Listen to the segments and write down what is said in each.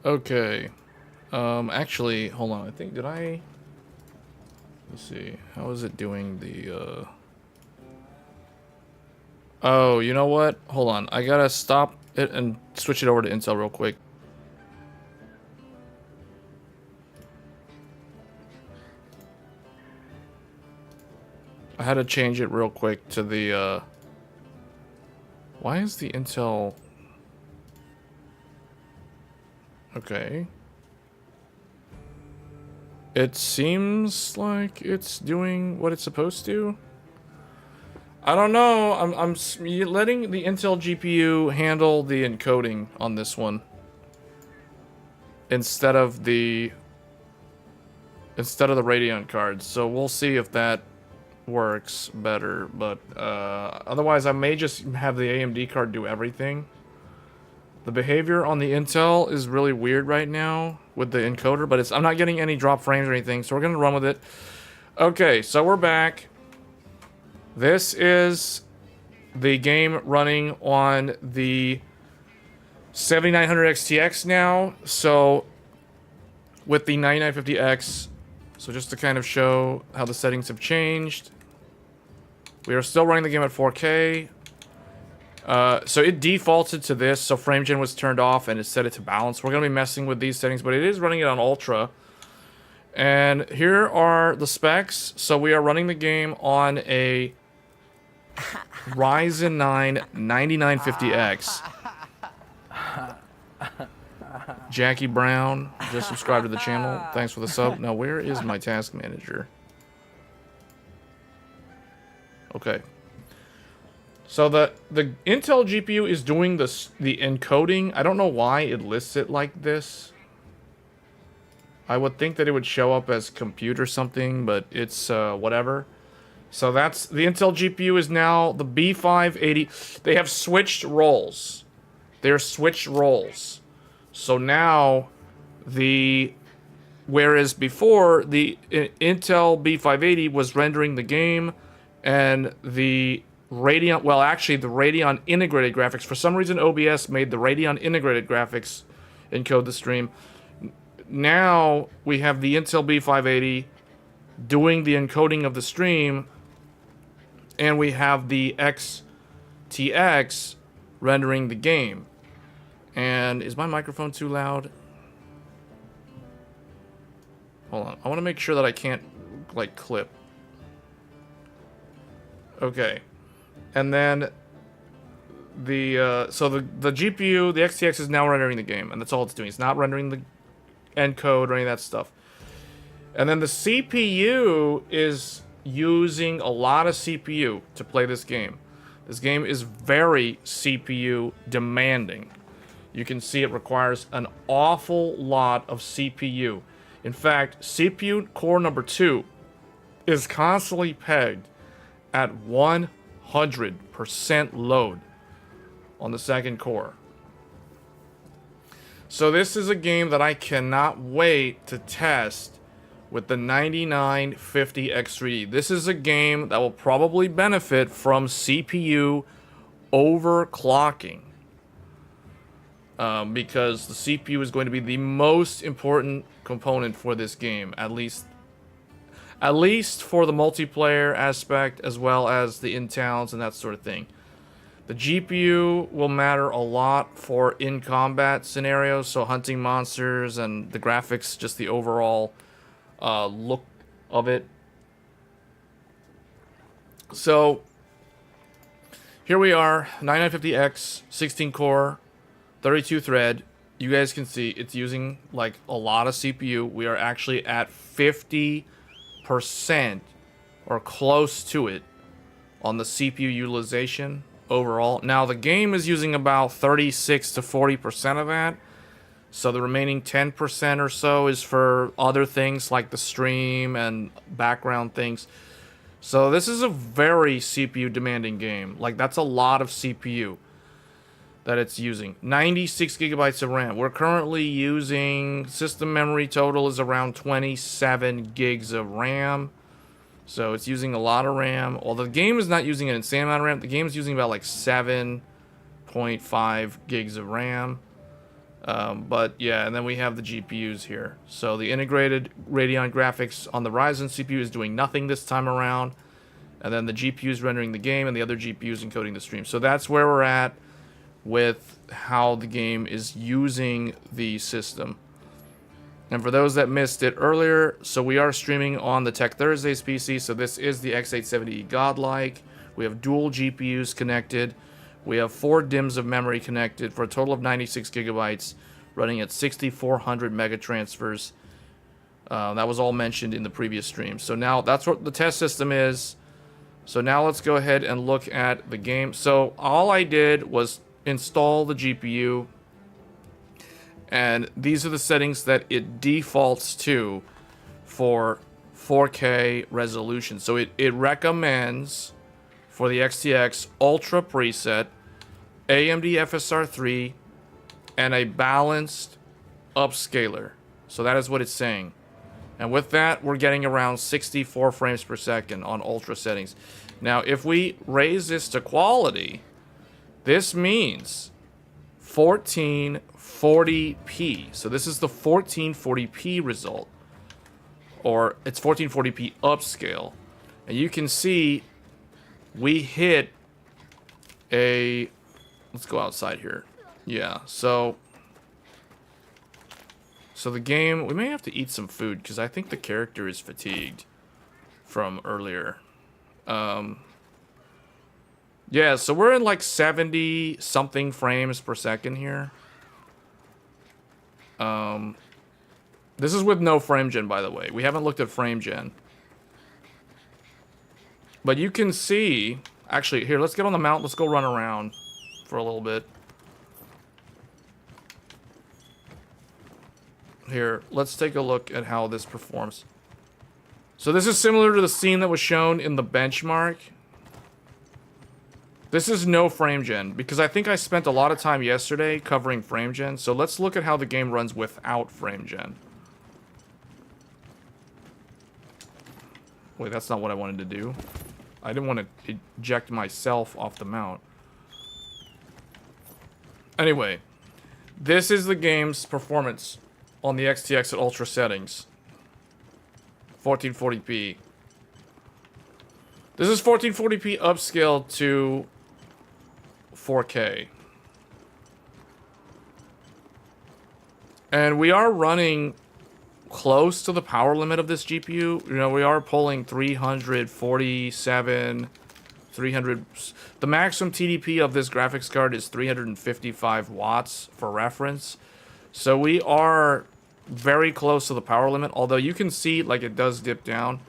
Okay. Actually, hold on. I think, did I... Let's see. How is it doing the, Oh, you know what? Hold on. I gotta stop it and switch it over to Intel real quick. I had to change it real quick to the, Why is the Intel... Okay. It seems like it's doing what it's supposed to. I don't know. I'm letting the Intel GPU handle the encoding on this one instead of the Radeon cards. So we'll see if that works better. But otherwise, I may just have the AMD card do everything. The behavior on the Intel is really weird right now with the encoder, but I'm not getting any drop frames or anything, so we're gonna run with it. Okay, so we're back. This is the game running on the 7900 XTX now. So with the 9950X, so just to kind of show how the settings have changed, we are still running the game at 4K. So it defaulted to this, so FrameGen was turned off and it set it to balance. We're going to be messing with these settings, but it is running it on Ultra. And here are the specs. So we are running the game on a Ryzen 9 9950X. Jackie Brown just subscribed to the channel. Thanks for the sub. Now, where is my task manager? Okay. So the Intel GPU is doing the encoding. I don't know why it lists it like this. I would think that it would show up as compute or something, but it's whatever. So that's the Intel GPU is now the B580. They have switched roles. They're switched roles. So now whereas before the Intel B580 was rendering the game and the Radeon, well actually the Radeon integrated graphics, for some reason OBS made the Radeon integrated graphics encode the stream. Now we have the Intel B580 doing the encoding of the stream, and we have the XTX rendering the game. And is my microphone too loud? Hold on. I want to make sure that I can't, like, clip. Okay. And then so the GPU, the XTX is now rendering the game, and that's all it's doing. It's not rendering the encode or any of that stuff. And then the CPU is using a lot of CPU to play this game. This game is very CPU demanding. You can see it requires an awful lot of CPU. In fact, CPU core number 2 is constantly pegged at 100% load on the second core. So this is a game that I cannot wait to test with the 9950X3D. This is a game that will probably benefit from CPU overclocking. Because the CPU is going to be the most important component for this game, at least for the multiplayer aspect, as well as the in-towns and that sort of thing. The GPU will matter a lot for in-combat scenarios, so hunting monsters and the graphics, just the overall look of it. So here we are, 9950X, 16 core, 32 thread. You guys can see it's using like a lot of CPU. We are actually at 50% or close to it on the CPU utilization overall. Now the game is using about 36 to 40% of that. So the remaining 10% or so is for other things like the stream and background things. So this is a very CPU demanding game. Like, that's a lot of CPU that it's using. 96 gigabytes of RAM. We're currently using, system memory total is around 27 gigs of RAM. So it's using a lot of RAM. Although the game is not using an insane amount of RAM. The game is using about like 7.5 gigs of RAM. But yeah, and then we have the GPUs here. So the integrated Radeon graphics on the Ryzen CPU is doing nothing this time around. And then the GPUs rendering the game and the other GPUs encoding the stream. So that's where we're at with how the game is using the system. And for those that missed it earlier, so we are streaming on the Tech Thursdays PC. So this is the X870 Godlike. We have dual GPUs connected. We have 4 DIMMs of memory connected for a total of 96 gigabytes, running at 6,400 mega transfers. That was all mentioned in the previous stream. So now that's what the test system is. So now let's go ahead and look at the game. So all I did was install the GPU. And these are the settings that it defaults to for 4K resolution. So it recommends for the XTX Ultra preset, AMD FSR 3, and a balanced upscaler. So that is what it's saying. And with that, we're getting around 64 frames per second on Ultra settings. Now, if we raise this to quality, this means 1440p. So this is the 1440p result. Or it's 1440p upscale. And you can see we hit a... Let's go outside here. Yeah, so the game... We may have to eat some food because I think the character is fatigued from earlier. Yeah, so we're in like 70 something frames per second here. This is with no frame gen, by the way. We haven't looked at frame gen. But you can see... Actually, here, let's get on the mount. Let's go run around for a little bit. Here, let's take a look at how this performs. So this is similar to the scene that was shown in the benchmark. This is no frame gen, because I think I spent a lot of time yesterday covering frame gen. So let's look at how the game runs without frame gen. Wait, that's not what I wanted to do. I didn't want to eject myself off the mount. Anyway, this is the game's performance on the XTX at Ultra settings. 1440p. This is 1440p upscaled to 4K. And we are running close to the power limit of this GPU. You know, we are pulling 347, 300... The maximum TDP of this graphics card is 355 watts for reference. So we are very close to the power limit, although you can see like it does dip down.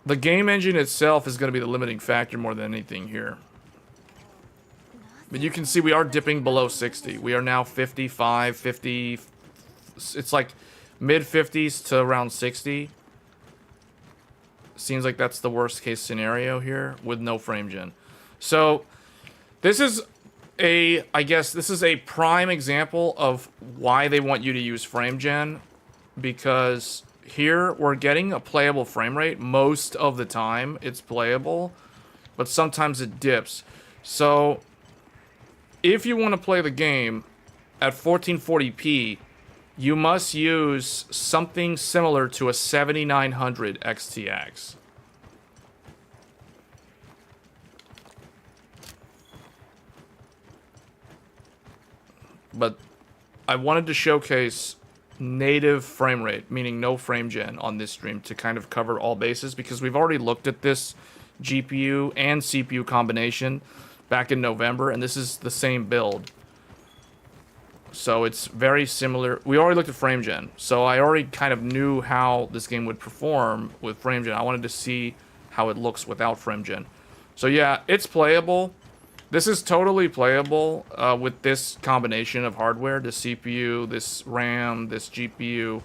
The game engine itself is going to be the limiting factor more than anything here. But you can see we are dipping below 60. We are now 55, 50... It's like mid-50s to around 60. Seems like that's the worst case scenario here with no frame gen. So this is I guess this is a prime example of why they want you to use frame gen, because here we're getting a playable frame rate. Most of the time it's playable, but sometimes it dips. So if you want to play the game at 1440p, you must use something similar to a 7900 XTX. But I wanted to showcase native frame rate, meaning no frame gen on this stream, to kind of cover all bases, because we've already looked at this GPU and CPU combination back in November, and this is the same build. So it's very similar. We already looked at frame gen, so I already kind of knew how this game would perform with frame gen. I wanted to see how it looks without frame gen. So yeah, it's playable. This is totally playable with this combination of hardware, this CPU, this RAM, this GPU.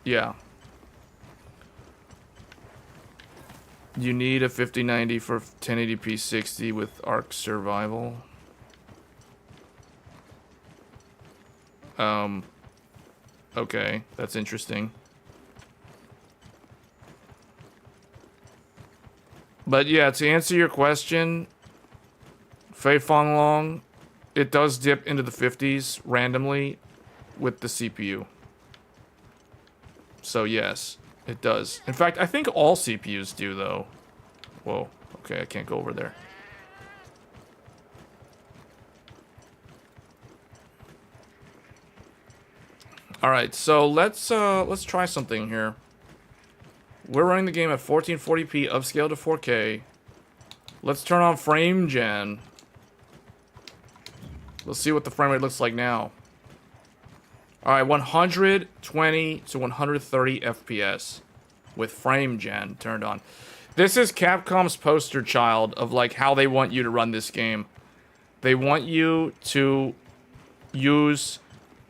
Yeah. You need a 5090 for 1080p 60 with Arc Survival. Okay, that's interesting. But yeah, to answer your question, Fei Fong Long, it does dip into the 50s randomly with the CPU. So yes, it does. In fact, I think all CPUs do though. Whoa, okay, I can't go over there. All right, so let's try something here. We're running the game at 1440p upscale to 4K. Let's turn on frame gen. Let's see what the frame rate looks like now. All right, 120 to 130 FPS with frame gen turned on. This is Capcom's poster child of like how they want you to run this game. They want you to use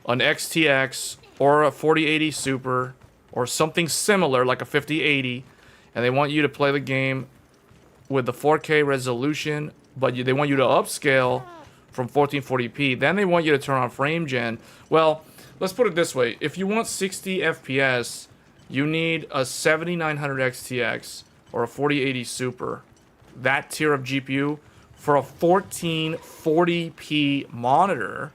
an XTX or a 4080 Super or something similar like a 5080, and they want you to play the game with the 4K resolution, but they want you to upscale from 1440p. Then they want you to turn on frame gen. Well, let's put it this way. If you want 60 FPS, you need a 7900 XTX or a 4080 Super. That tier of GPU for a 1440p monitor.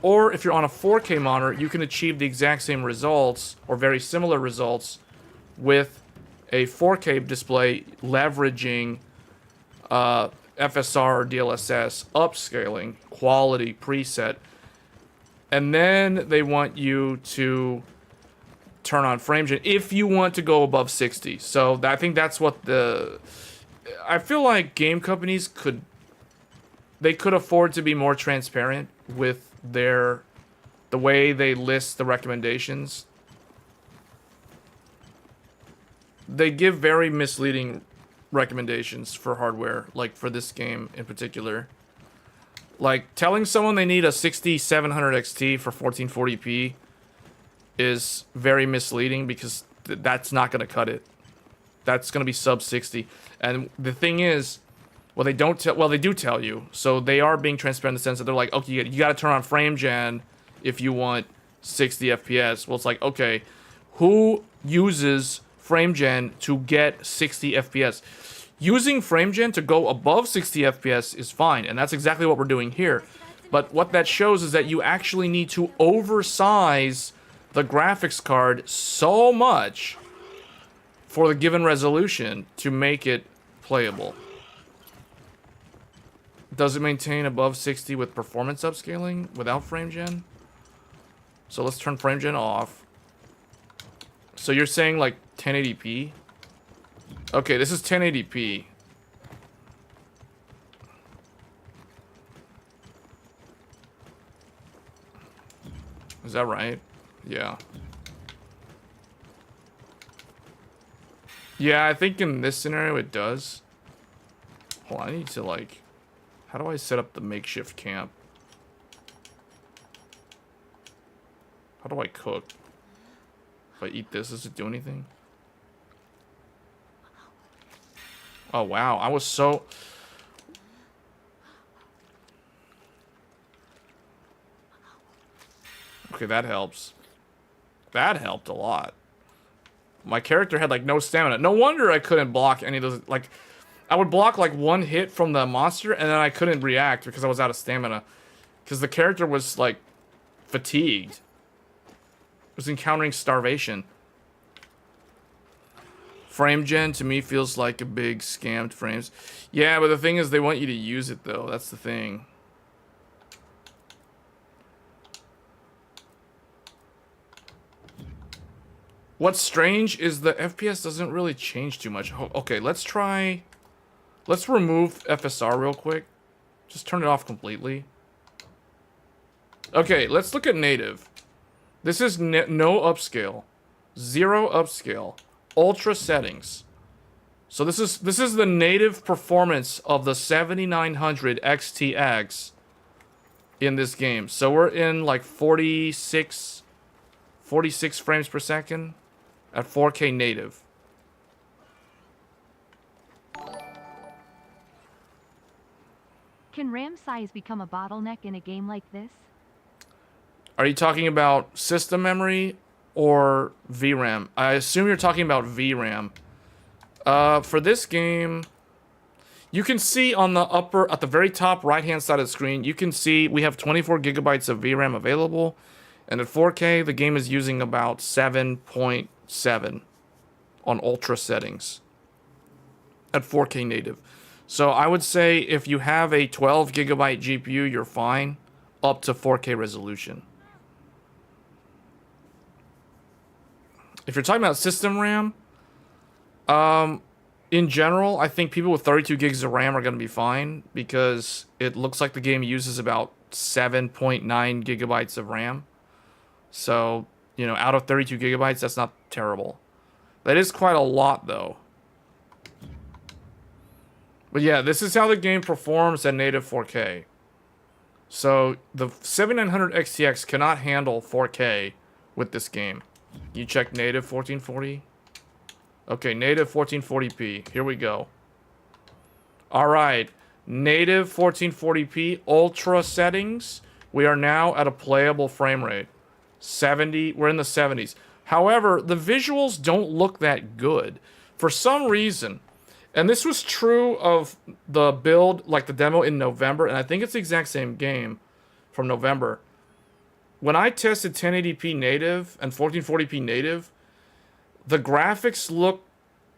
Or if you're on a 4K monitor, you can achieve the exact same results or very similar results with a 4K display leveraging FSR or DLSS, upscaling, quality, preset. And then they want you to turn on frame gen if you want to go above 60. So I think that's what I feel like game companies could afford to be more transparent with the way they list the recommendations. They give very misleading recommendations for hardware, like for this game in particular. Like telling someone they need a 6700 XT for 1440p is very misleading because that's not going to cut it. That's going to be sub 60. And the thing is, well, they do tell you. So they are being transparent in the sense that they're like, okay, you got to turn on frame gen if you want 60 FPS. Well, it's like, okay, who uses frame gen to get 60 FPS? Using frame gen to go above 60 FPS is fine, and that's exactly what we're doing here. But what that shows is that you actually need to oversize the graphics card so much for the given resolution to make it playable. Does it maintain above 60 with performance upscaling without frame gen? So let's turn frame gen off. So you're saying like 1080p? Okay, this is 1080p. Is that right? Yeah. Yeah, I think in this scenario it does. Hold on, I need to like... How do I set up the makeshift camp? How do I cook? If I eat this, does it do anything? Oh, wow. I was so... Okay, that helps. That helped a lot. My character had, like, no stamina. No wonder I couldn't block any of those... Like, I would block, like, one hit from the monster, and then I couldn't react because I was out of stamina. Because the character was, like, fatigued. Was encountering starvation. Frame gen to me feels like a big scammed frames. Yeah, but the thing is they want you to use it though. That's the thing. What's strange is the FPS doesn't really change too much. Okay, let's remove FSR real quick. Just turn it off completely. Okay, let's look at native. This is no upscale. 0 upscale. Ultra settings. So this is the native performance of the 7900 XTX in this game. So we're in like 46 frames per second at 4K native. Can RAM size become a bottleneck in a game like this? Are you talking about system memory or VRAM? I assume you're talking about VRAM. For this game, You can see on the at the very top right-hand side of the screen, you can see we have 24 gigabytes of VRAM available. And at 4K, the game is using about 7.7 on ultra settings at 4K native. So I would say if you have a 12 gigabyte GPU, you're fine up to 4K resolution. If you're talking about system RAM, in general, I think people with 32 gigs of RAM are going to be fine because it looks like the game uses about 7.9 gigabytes of RAM. So, you know, out of 32 gigabytes, that's not terrible. That is quite a lot, though. But yeah, this is how the game performs at native 4K. So, the 7900 XTX cannot handle 4K with this game. You check native 1440. Okay, native 1440p. Here we go. Alright, native 1440p ultra settings. We are now at a playable frame rate. 70, we're in the 70s. However, the visuals don't look that good. For some reason, and this was true of the build, like the demo in November, and I think it's the exact same game from November. When I tested 1080p native and 1440p native, the graphics look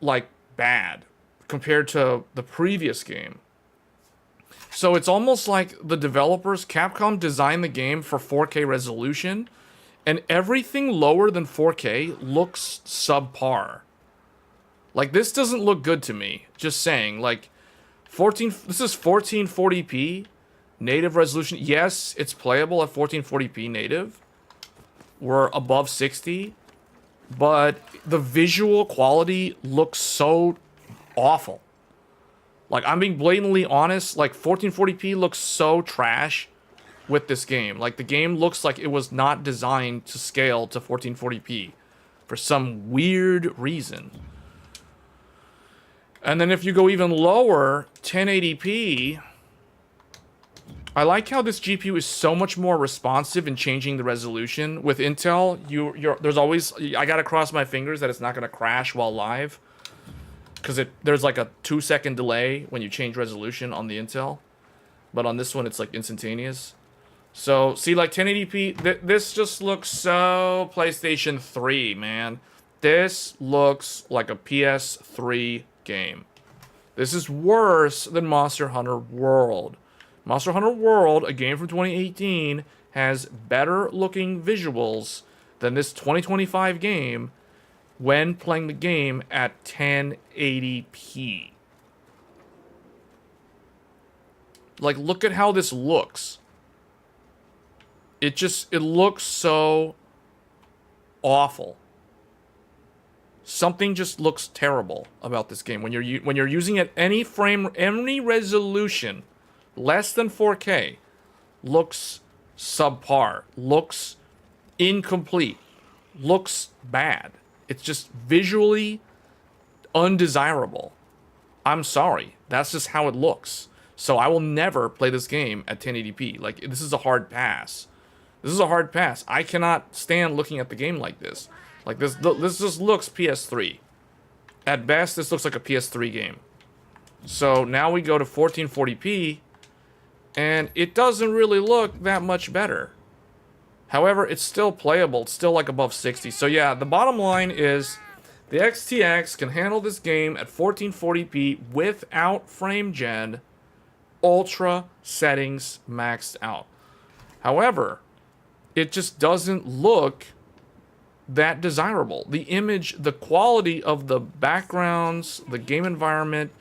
like bad compared to the previous game. So it's almost like the developers, Capcom, designed the game for 4K resolution, and everything lower than 4K looks subpar. Like, this doesn't look good to me. Just saying, like, this is 1440p native resolution. Yes, it's playable at 1440p native. We're above 60. But the visual quality looks so awful. Like, I'm being blatantly honest. Like, 1440p looks so trash with this game. Like, the game looks like it was not designed to scale to 1440p for some weird reason. And then if you go even lower, 1080p, I like how this GPU is so much more responsive in changing the resolution. With Intel, there's always, I gotta cross my fingers that it's not gonna crash while live, because there's like a 2-second delay when you change resolution on the Intel, but on this one it's like instantaneous. So see, like 1080p, this just looks so PlayStation 3, man. This looks like a PS3 game. This is worse than Monster Hunter World. Monster Hunter World, a game from 2018, has better looking visuals than this 2025 game when playing the game at 1080p. Like, look at how this looks. It looks so awful. Something just looks terrible about this game when you're using it any resolution less than 4K. Looks subpar, looks incomplete, looks bad. It's just visually undesirable. I'm sorry, that's just how it looks. So I will never play this game at 1080p. Like, this is a hard pass. This is a hard pass. I cannot stand looking at the game like this. Like, this just looks PS3. At best, this looks like a PS3 game. So now we go to 1440p, and it doesn't really look that much better. However, it's still playable. It's still like above 60. So yeah, the bottom line is the XTX can handle this game at 1440p without frame gen, ultra settings maxed out. However, it just doesn't look that desirable. The image, the quality of the backgrounds, the game environment,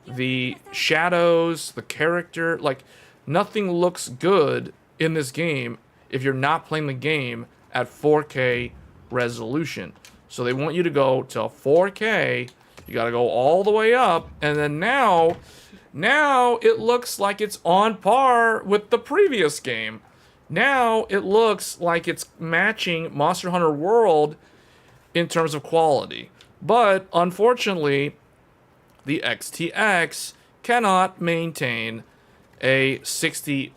the shadows, the character, like, nothing looks good in this game if you're not playing the game at 4K resolution. So they want you to go to 4K. You got to go all the way up, and then now it looks like it's on par with the previous game. Now it looks like it's matching Monster Hunter World in terms of quality. But unfortunately, the XTX cannot maintain a 60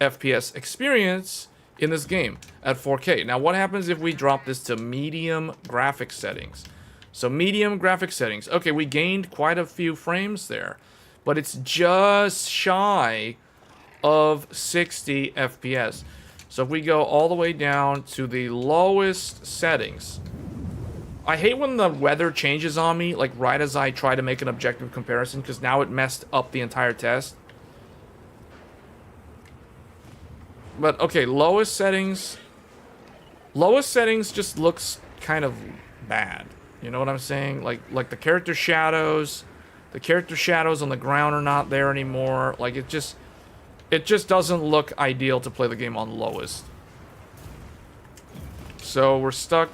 FPS experience in this game at 4K. Now, what happens if we drop this to medium graphics settings? So medium graphics settings. Okay, we gained quite a few frames there. but it's just shy of 60 FPS. So if we go all the way down to the lowest settings, I hate when the weather changes on me, like right as I try to make an objective comparison, because now it messed up the entire test. But okay, lowest settings just looks kind of bad. You know what I'm saying? Like the character shadows on the ground are not there anymore. Like it just doesn't look ideal to play the game on lowest. So we're stuck.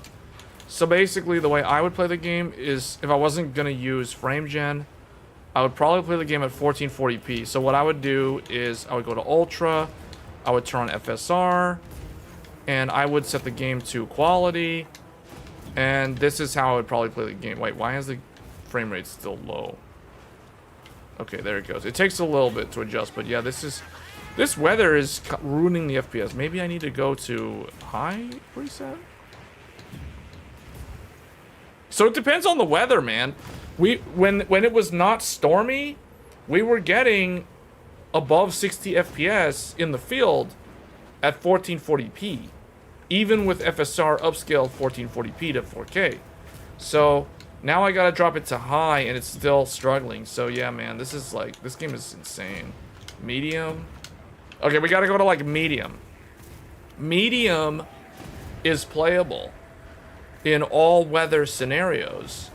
So basically the way I would play the game is, if I wasn't going to use frame gen, I would probably play the game at 1440p. So what I would do is I would go to Ultra, I would turn on FSR, and I would set the game to quality. And this is how I would probably play the game. Wait, why is the frame rate still low? Okay, there it goes. It takes a little bit to adjust, but yeah, this weather is ruining the FPS. Maybe I need to go to high preset? So it depends on the weather, man. When it was not stormy, we were getting above 60 FPS in the field at 1440p, even with FSR upscaled 1440p to 4K. So now I gotta drop it to high, and it's still struggling. So yeah, man, this game is insane. Medium. Okay, we gotta go to like medium. Medium is playable in all weather scenarios.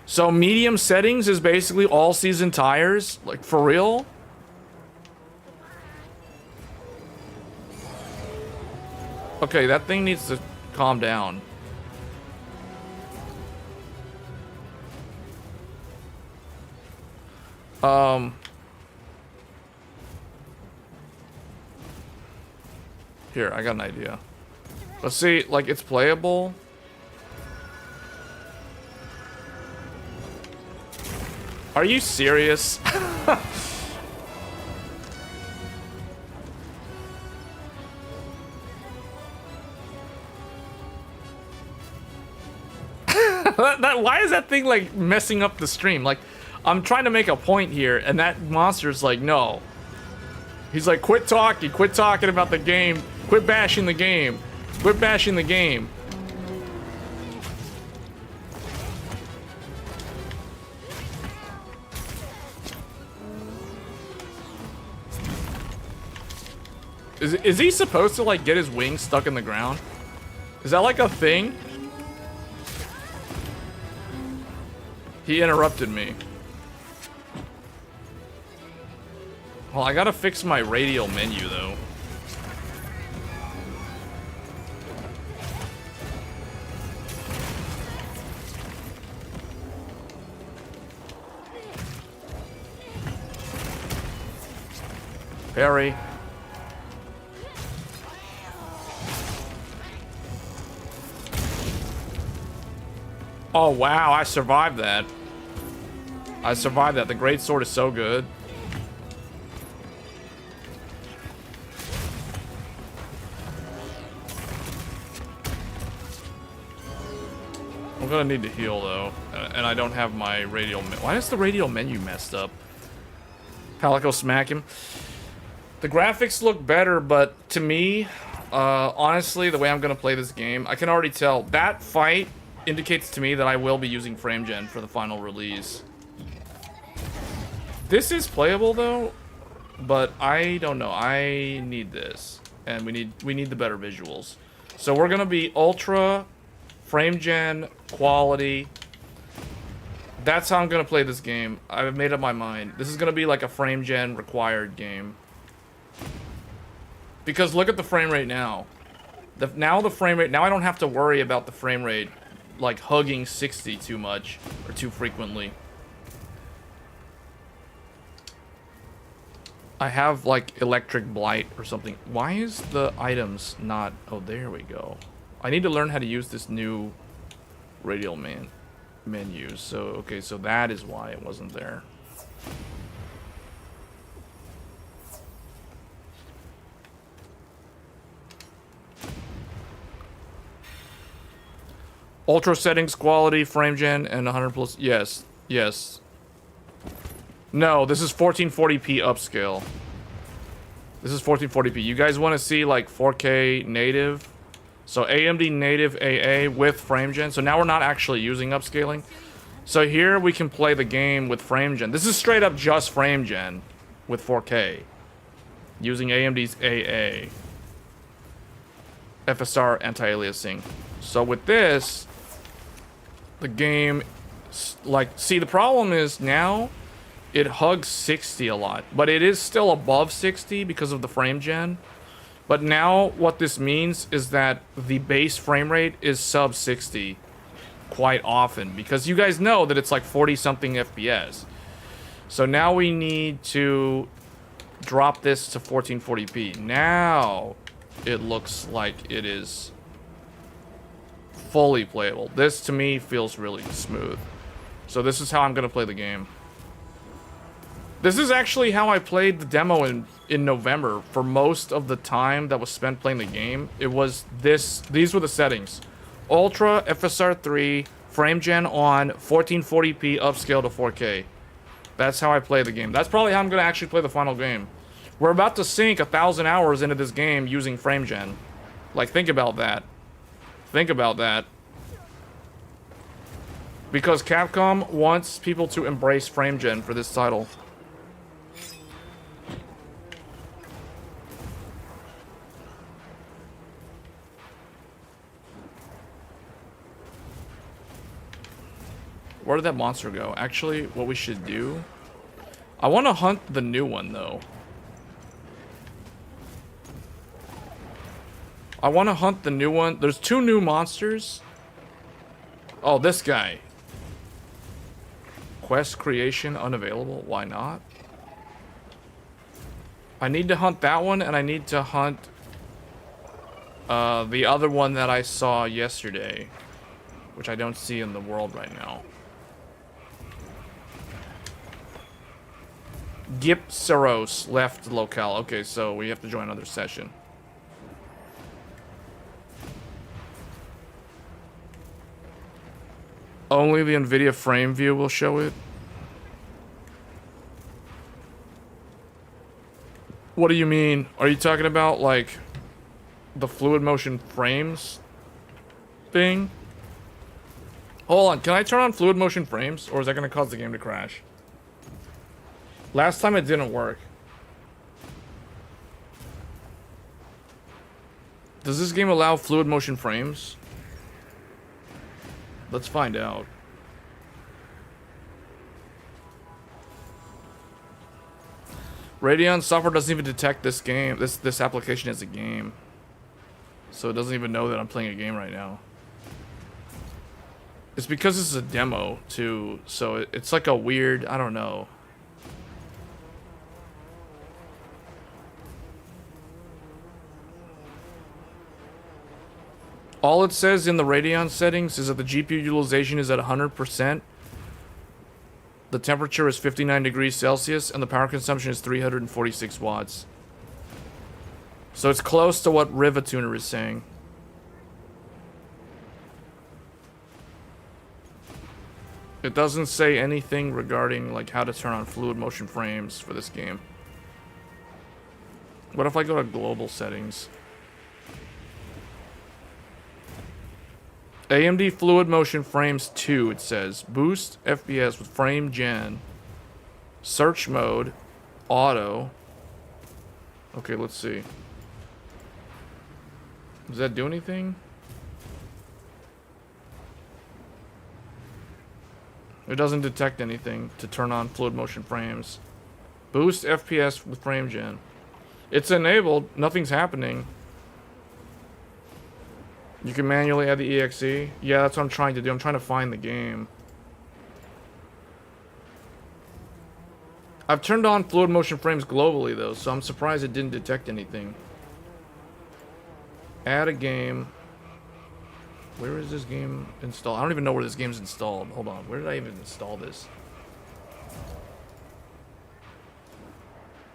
So medium settings is basically all season tires, like for real. Okay, that thing needs to calm down. Here, I got an idea. Let's see, like, it's playable. Are you serious? Why is that thing, like, messing up the stream? Like, I'm trying to make a point here, and that monster's like, no. He's like, quit talking about the game. Quit bashing the game. Quit bashing the game. Is he supposed to, like, get his wings stuck in the ground? Is that, like, a thing? He interrupted me. Well, I gotta fix my radial menu, though. Parry. Oh, wow, I survived that. I survived that. The great sword is so good. I'm gonna need to heal, though. And I don't have my radial menu. Why is the radial menu messed up? Palico smack him. The graphics look better, but to me, honestly, the way I'm gonna play this game, I can already tell. That fight indicates to me that I will be using frame gen for the final release. This is playable, though, but I don't know. I need this, and we need the better visuals. So we're gonna be ultra, frame gen, quality. That's how I'm gonna play this game. I've made up my mind. This is gonna be like a frame gen required game. Because look at the frame rate now. Now I don't have to worry about the frame rate like hugging 60 too much or too frequently. I have like electric blight or something. Why is the items not... Oh, there we go. I need to learn how to use this new radial menu. So, okay, so that is why it wasn't there. Ultra settings, quality, frame gen, and 100 plus. Yes, yes. No, this is 1440p upscale. This is 1440p. You guys want to see like 4K native? So AMD native AA with frame gen. So now we're not actually using upscaling. So here we can play the game with frame gen. This is straight up just frame gen with 4K. Using AMD's AA. FSR anti-aliasing. So with this, the game, like, see, the problem is now it hugs 60 a lot, but it is still above 60 because of the frame gen. But now what this means is that the base frame rate is sub 60 quite often, because you guys know that it's like 40 something FPS. So now we need to drop this to 1440p. Now it looks like it is fully playable. This to me feels really smooth. So this is how I'm gonna play the game. This is actually how I played the demo in November. For most of the time that was spent playing the game, it was this. These were the settings: Ultra, FSR 3, frame gen on, 1440p upscale to 4K. That's how I play the game. That's probably how I'm gonna actually play the final game. We're about to sink 1,000 hours into this game using frame gen. Like, think about that. Think about that. Because Capcom wants people to embrace frame gen for this title. Where did that monster go? Actually, what we should do... I want to hunt the new one, though. I want to hunt the new one. There's 2 new monsters. Oh, this guy. Quest creation unavailable. Why not? I need to hunt that one, and I need to hunt the other one that I saw yesterday, which I don't see in the world right now. Gipsaros left locale. Okay, so we have to join another session. Only the NVIDIA frame view will show it. What do you mean? Are you talking about, like, the fluid motion frames thing? Hold on, can I turn on fluid motion frames? Or is that going to cause the game to crash? Last time it didn't work. Does this game allow fluid motion frames? Let's find out. Radeon software doesn't even detect this game, this application as a game. So it doesn't even know that I'm playing a game right now. It's because this is a demo too, so it's like a weird, I don't know. All it says in the Radeon settings is that the GPU utilization is at 100%. The temperature is 59 degrees Celsius, and the power consumption is 346 watts. So it's close to what Rivatuner is saying. It doesn't say anything regarding like how to turn on fluid motion frames for this game. What if I go to global settings? AMD Fluid Motion Frames 2, it says. Boost FPS with frame gen. Search mode. Auto. Okay, let's see. Does that do anything? It doesn't detect anything to turn on fluid motion frames. Boost FPS with frame gen. It's enabled. Nothing's happening. You can manually add the EXE. Yeah, that's what I'm trying to do. I'm trying to find the game. I've turned on fluid motion frames globally, though, so I'm surprised it didn't detect anything. Add a game. Where is this game installed? I don't even know where this game's installed. Hold on. Where did I even install this?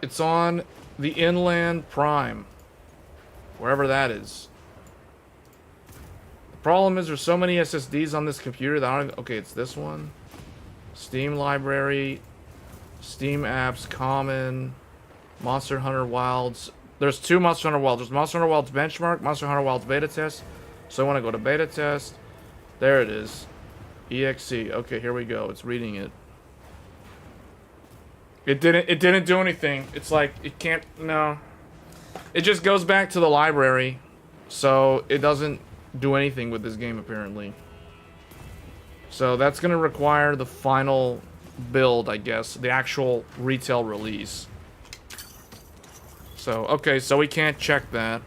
It's on the Inland Prime. Wherever that is. Problem is there's so many SSDs on this computer that I don't... Okay, it's this one. Steam library. Steam apps, common, Monster Hunter Wilds. There's two Monster Hunter Wilds. There's Monster Hunter Wilds benchmark, Monster Hunter Wilds beta test. So I want to go to beta test. There it is. EXE. Okay, here we go. It's reading it. It didn't do anything. It's like it can't. No. It just goes back to the library. So it doesn't do anything with this game apparently. So that's going to require the final build, I guess, the actual retail release. So, okay, so we can't check that.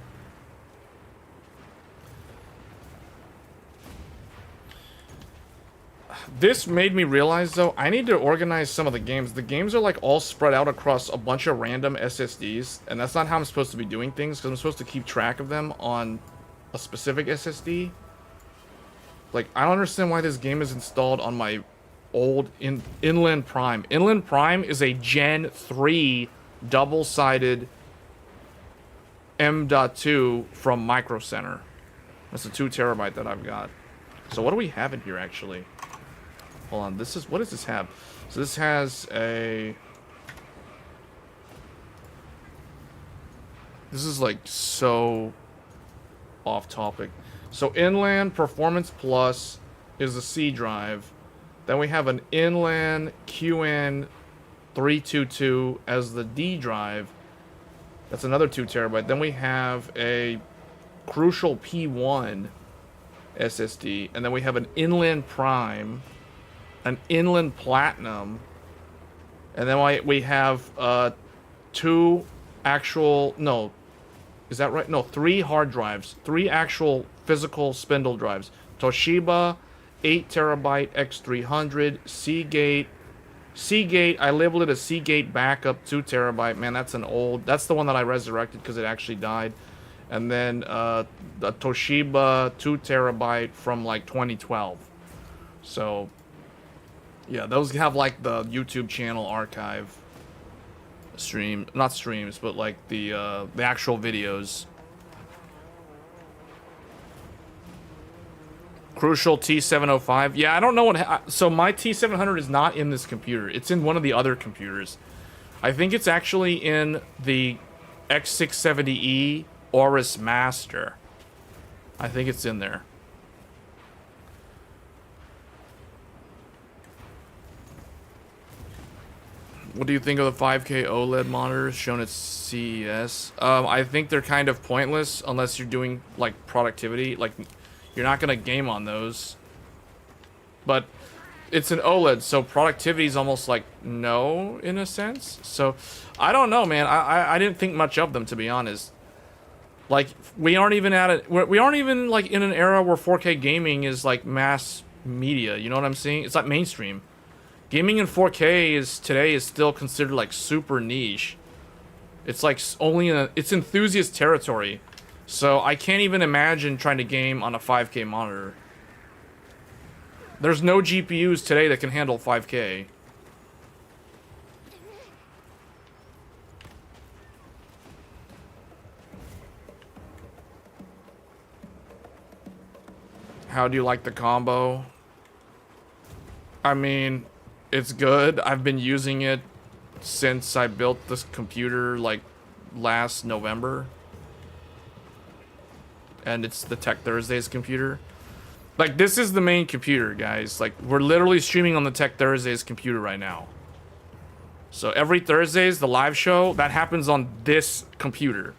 This made me realize, though, I need to organize some of the games. The games are, like, all spread out across a bunch of random SSDs, and that's not how I'm supposed to be doing things, because I'm supposed to keep track of them on a specific SSD. Like, I don't understand why this game is installed on my old Inland Prime. Inland Prime is a Gen 3 double-sided M.2 from Micro Center. That's a 2 terabyte that I've got. So what do we have in here, actually? Hold on, this is, what does this have? So this has a... This is, like, so off topic. So Inland Performance Plus is the C drive. Then we have an Inland QN322 as the D drive. That's another 2 terabyte. Then we have a Crucial P1 SSD. And then we have an Inland Prime, an Inland Platinum. And then we have 2 actual... No. Is that right? No, 3 hard drives. 3 actual physical spindle drives. Toshiba 8 terabyte X300 Seagate. I labeled it a Seagate backup 2 terabyte. Man, that's an old. That's the one that I resurrected because it actually died. And then the Toshiba 2 terabyte from like 2012. So yeah, those have like the YouTube channel archive stream, not streams, but like the actual videos. Crucial T705. Yeah, I don't know what... So my T700 is not in this computer. It's in one of the other computers. I think it's actually in the X670E Aorus Master. I think it's in there. What do you think of the 5K OLED monitors shown at CES? I think they're kind of pointless unless you're doing, like, productivity. Like... You're not going to game on those. But it's an OLED, so productivity is almost like no, in a sense. So, I don't know, man. I didn't think much of them, to be honest. Like, we aren't even at it. We aren't even, like, in an era where 4K gaming is, like, mass media. You know what I'm saying? It's like mainstream. Gaming in 4K today is still considered, like, super niche. It's, like, only it's enthusiast territory. So I can't even imagine trying to game on a 5K monitor. There's no GPUs today that can handle 5K. How do you like the combo? I mean, it's good. I've been using it since I built this computer like last November. And it's the Tech Thursdays computer. Like, this is the main computer, guys. Like, we're literally streaming on the Tech Thursdays computer right now. So every Thursdays, the live show, that happens on this computer.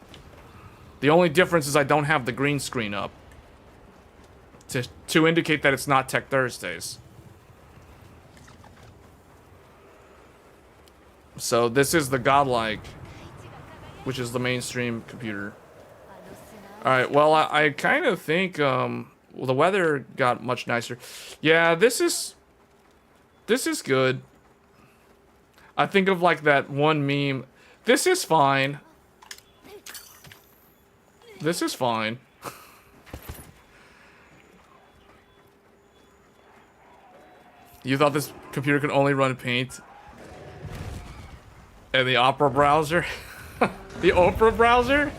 The only difference is I don't have the green screen up to indicate that it's not Tech Thursdays. So this is the Godlike, which is the mainstream computer. Alright, well, I kind of think, well, the weather got much nicer. Yeah, this is good. I think of, like, that one meme. This is fine. This is fine. You thought this computer could only run Paint? And the Opera browser? The Opera browser?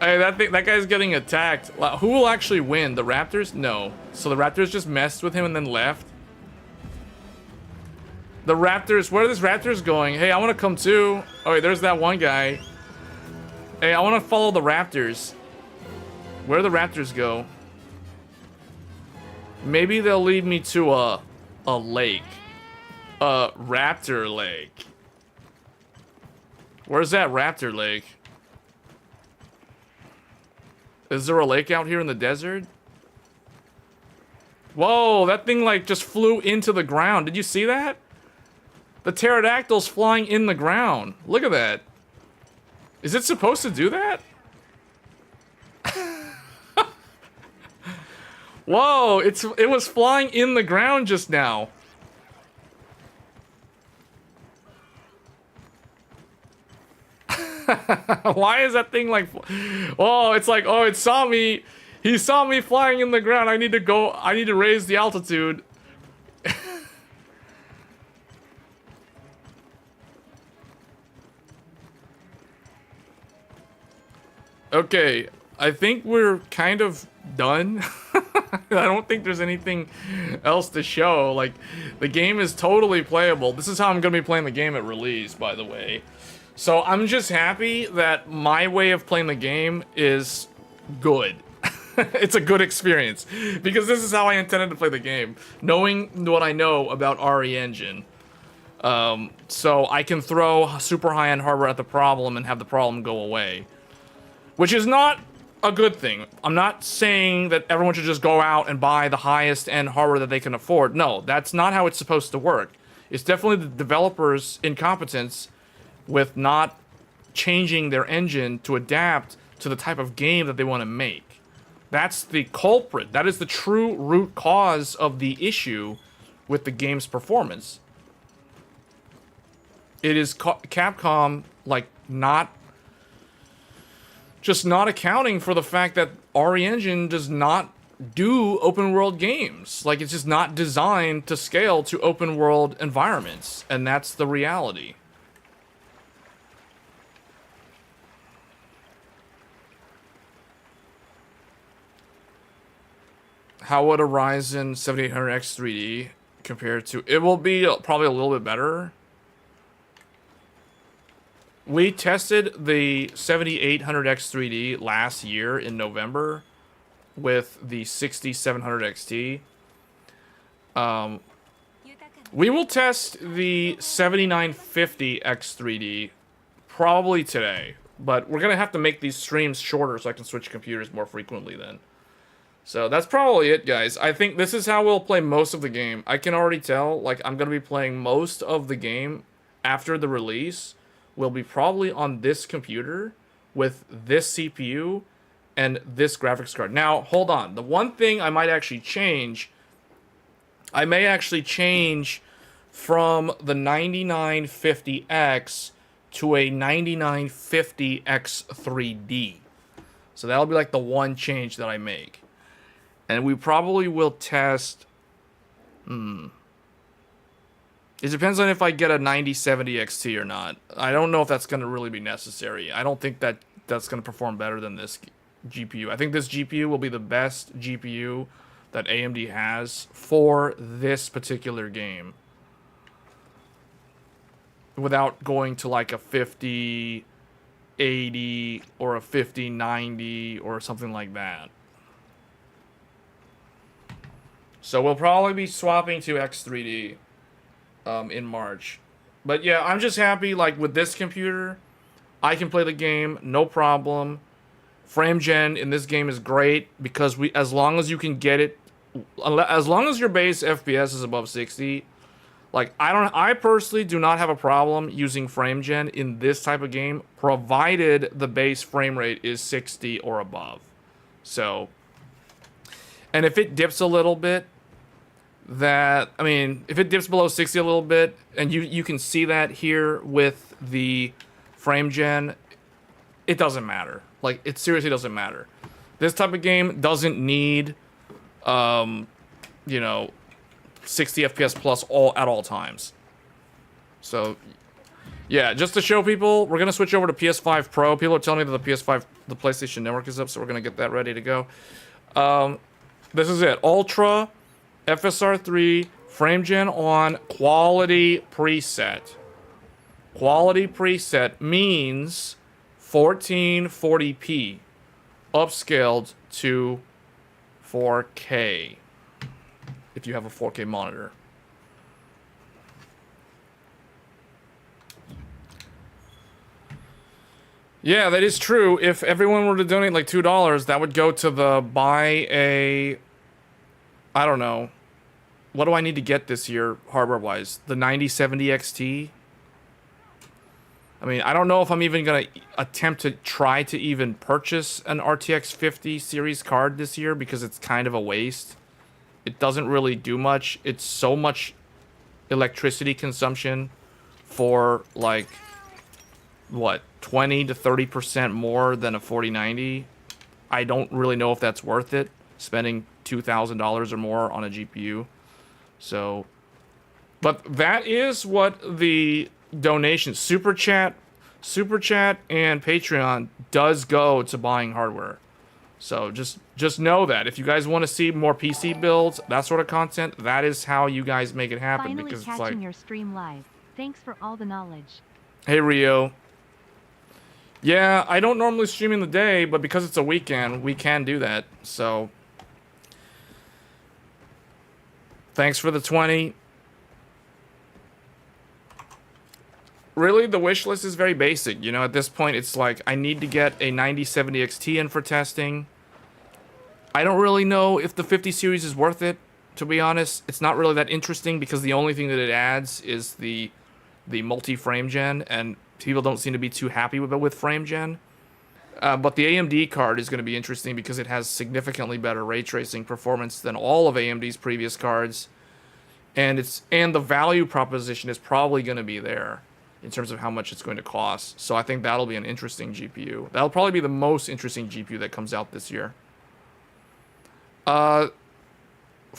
Hey, that guy's getting attacked. Who will actually win? The Raptors? No. So the Raptors just messed with him and then left? The raptors, where are these raptors going? Hey, I want to come too. Oh, wait, there's that one guy. Hey, I want to follow the raptors. Where do the raptors go? Maybe they'll lead me to a lake. A raptor lake. Where's that raptor lake? Is there a lake out here in the desert? Whoa, that thing like just flew into the ground. Did you see that? The pterodactyl's flying in the ground. Look at that. Is it supposed to do that? Whoa, it was flying in the ground just now. Why is that thing like... Oh, it's like, oh, it saw me. He saw me flying in the ground. I need to raise the altitude. Okay, I think we're kind of done. I don't think there's anything else to show. Like, the game is totally playable. This is how I'm going to be playing the game at release, by the way. So I'm just happy that my way of playing the game is good. It's a good experience. Because this is how I intended to play the game. Knowing what I know about RE Engine. So I can throw super high-end hardware at the problem and have the problem go away. Which is not a good thing. I'm not saying that everyone should just go out and buy the highest end hardware that they can afford. No, that's not how it's supposed to work. It's definitely the developers' incompetence with not changing their engine to adapt to the type of game that they want to make. That's the culprit. That is the true root cause of the issue with the game's performance. It is Capcom, like, not accounting for the fact that RE Engine does not do open world games. Like, it's just not designed to scale to open world environments. And that's the reality. How would a Ryzen 7800X 3D compare to... It will be probably a little bit better. We tested the 7800X 3D last year in November with the 6700 XT. We will test the 7950X 3D probably today, but we're going to have to make these streams shorter so I can switch computers more frequently then. So that's probably it, guys. I think this is how we'll play most of the game. I can already tell, like, I'm going to be playing most of the game after the release. Will be probably on this computer with this CPU and this graphics card. Now, hold on. The one thing I might actually change, I may actually change from the 9950X to a 9950X 3D. So that'll be like the one change that I make. And we probably will test... It depends on if I get a 9070 XT or not. I don't know if that's going to really be necessary. I don't think that that's going to perform better than this GPU. I think this GPU will be the best GPU that AMD has for this particular game. Without going to like a 5080 or a 5090 or something like that. So we'll probably be swapping to X3D. In March. But yeah, I'm just happy, like, with this computer, I can play the game, no problem. Frame gen in this game is great, because as long as you can get it, as long as your base FPS is above 60, like, I personally do not have a problem using frame gen in this type of game, provided the base frame rate is 60 or above. So, and if it dips a little bit, if it dips below 60 a little bit, and you can see that here with the frame gen, it doesn't matter. Like, it seriously doesn't matter. This type of game doesn't need, 60 FPS plus at all times. So, yeah, just to show people, we're going to switch over to PS5 Pro. People are telling me that the PS5, the PlayStation Network is up, so we're going to get that ready to go. This is it. Ultra... FSR3, Frame gen on quality preset. Quality preset means 1440p upscaled to 4K if you have a 4K monitor. Yeah, that is true. If everyone were to donate like $2, that would go to the buy a... I don't know. What do I need to get this year, hardware-wise? The 9070 XT? I mean, I don't know if I'm even going to attempt to try to even purchase an RTX 50 series card this year because it's kind of a waste. It doesn't really do much. It's so much electricity consumption for, like, what, 20 to 30% more than a 4090. I don't really know if that's worth it, spending $2,000 or more on a GPU. So, but that is what the donation, super chat and Patreon does go to buying hardware. So just know that if you guys want to see more PC builds, that sort of content, that is how you guys make it happen. Finally because catching it's like your stream live. Thanks for all the knowledge. Hey Rio. Yeah, I don't normally stream in the day, but because it's a weekend, we can do that. So thanks for the 20. Really, the wish list is very basic. You know, at this point, it's like, I need to get a 9070 XT in for testing. I don't really know if the 50 series is worth it, to be honest. It's not really that interesting because the only thing that it adds is the multi-frame gen, and people don't seem to be too happy with frame gen. But the AMD card is going to be interesting because it has significantly better ray tracing performance than all of AMD's previous cards. And the value proposition is probably going to be there in terms of how much it's going to cost. So I think that'll be an interesting GPU. That'll probably be the most interesting GPU that comes out this year. For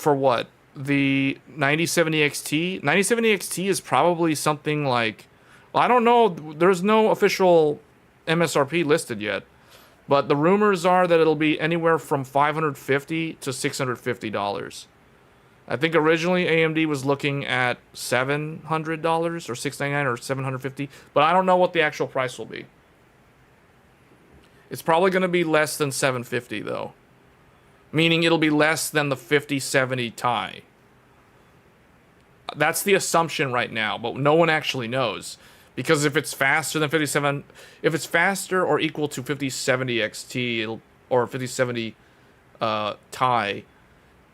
what? The 9070 XT? 9070 XT is probably something like... Well, I don't know. There's no official MSRP listed yet. But the rumors are that it'll be anywhere from $550 to $650. I think originally AMD was looking at $700 or $699 or $750, but I don't know what the actual price will be. It's probably going to be less than $750 though, meaning it'll be less than the 5070 Ti. That's the assumption right now, but no one actually knows because if it's faster than 57, if it's faster or equal to 5070 XT or 5070 Ti.